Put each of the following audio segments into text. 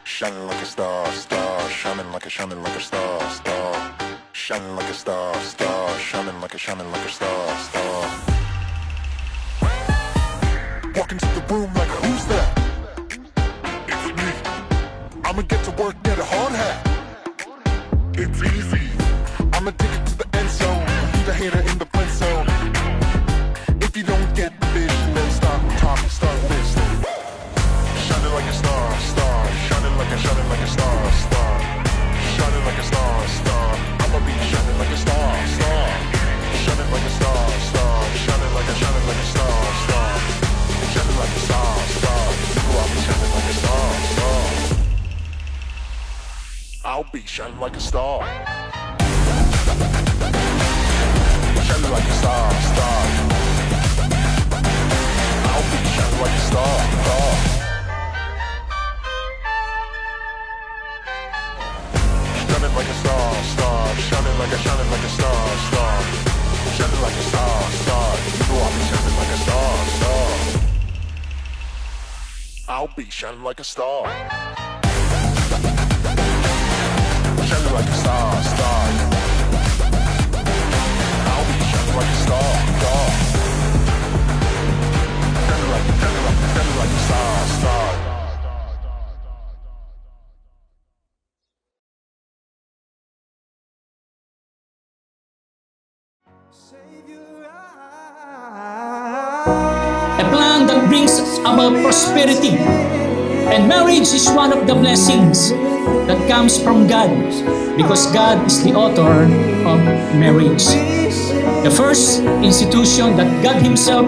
Shining like a star, star, shining like a star, star, shining like a star, shining like a star, star. Walk into the room like, who's that? It's me. I'ma get to work, get a hard hat. It's easy. I'ma take it to the end zone, leave a hater in the friend zone. If you don't get the vision, then stop talking, start listening. Shining like a star, star, shining like a star, star, shining like a star, star. I'ma be shining like a star, star, shining like a star, star, shining like a star, star, shining like a star, star. I'll be shining like a star, star. I'll be shining like a star. Shining like a star, star. I'll be shining like a star, star. Shining like a star, star, shining like a star, star, shining like a star, star. You know I'll be shining like a star, star. I'll be shining like a star. Shining like a star, star. I'll be shining like a star, star. Shining like a star, star. A plan that brings about prosperity. And marriage is one of the blessings that comes from God, because God is the author of marriage. The first institution that God Himself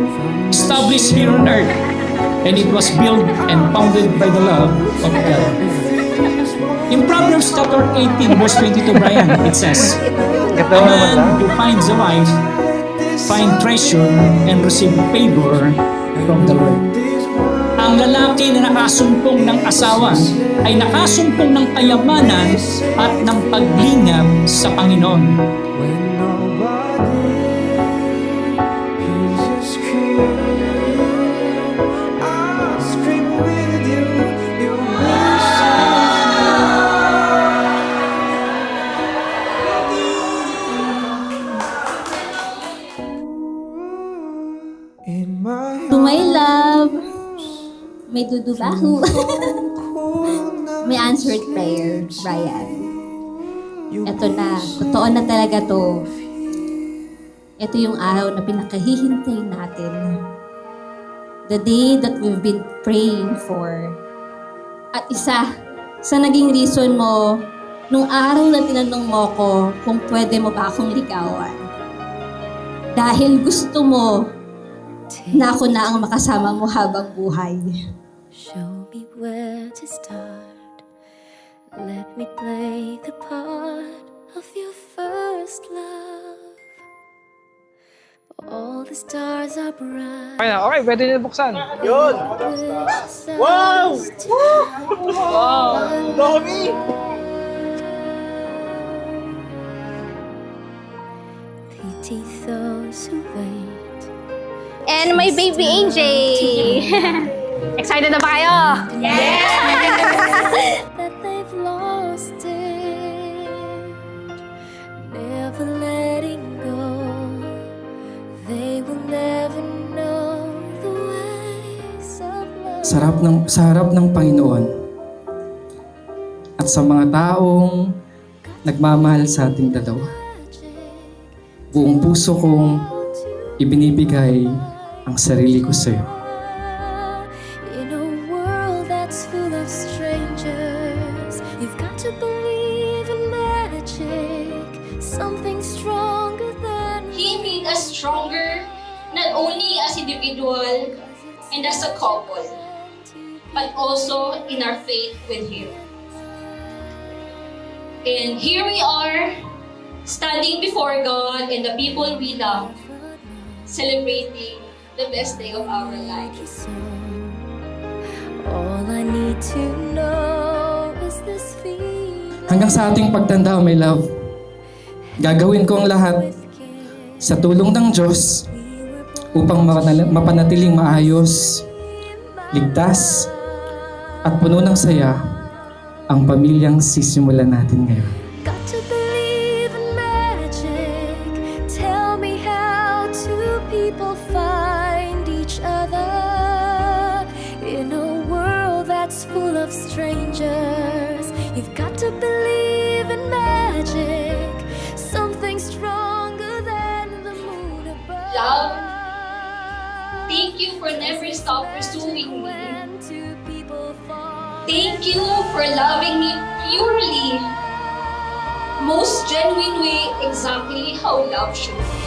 established here on earth, and it was built and founded by the love of God. In Proverbs chapter 18, verse 22, Brian, it says, "A man who finds a wife find treasure and receive favor from the Lord." Ang lalaki na nakasumpong ng asawa ay nakasumpong ng kayamanan at ng paglingap sa Panginoon. To my love, may dudubaho. May answered prayer, Brian. Ito na, totoo na talaga to. Ito yung araw na pinakahihintay natin. The day that we've been praying for. At isa sa naging reason mo, nung araw na tinanong mo ko kung pwede mo ba akong ligawan. Dahil gusto mo na ako na ang makasama mo habang buhay. Show me where to start. Let me play the part of your first love. All the stars are bright. Okay, pwede nyo buksan. Yun! Wow! Wow! Dami! Pity those who wait. And my baby AJ! Excited na ba kayo? That they've lost it. Never letting go. They will never know the ways of love. Sa harap ng Panginoon at sa mga taong nagmamahal sa ating dalawa, buong puso kong ibinibigay ang sarili ko sa iyo. In a world that's full of strangers, you've got to believe in magic, something stronger than He made us stronger, not only as individual and as a couple, but also in our faith with Him. And here we are, standing before God and the people we love, celebrating the best day of our lives. all I need to know. Hanggang sa ating pagtanda, my love, gagawin ko ang lahat sa tulong ng Diyos upang mapanatiling maayos, ligtas, at puno ng saya ang pamilyang sisimulan natin ngayon. Got to believe in magic. Tell me how two people find each other in a world that's full of strangers. You've got to believe in magic. Something stronger than the moon above. Love, thank you for never stop pursuing me. When two people fall. Thank you for loving me purely. Most genuine way, exactly how love should be.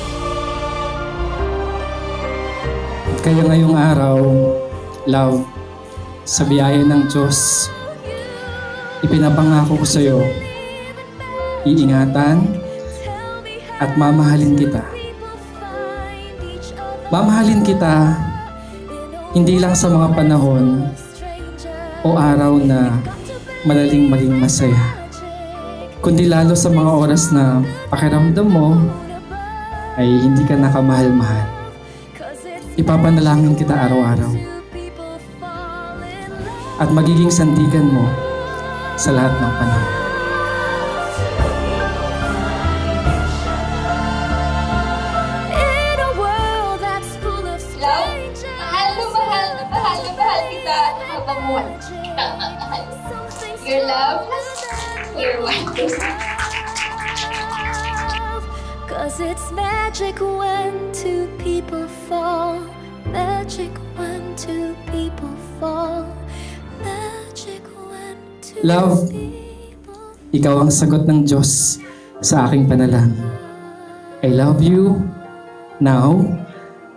Kaya ngayong araw, love, sa biyaya ng Diyos, ipinapangako ko sa iyo, iingatan at mamahalin kita. Mamahalin kita hindi lang sa mga panahon o araw na madaling maging masaya, kundi lalo sa mga oras na pakiramdam mo ay hindi ka nakamahal-mahal. Ipapanalangin kita araw-araw at magiging sandigan mo sa lahat ng panahon. In a world that's full of Love, strangers. mahal na mahal kita habang wala kitang mahal. Your love has clear wonders. Cause it's magic when two people fall. Magic when two people fall. Magic when two Love, people ikaw ang sagot ng Diyos sa aking panalangin. I love you now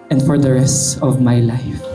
and for the rest of my life.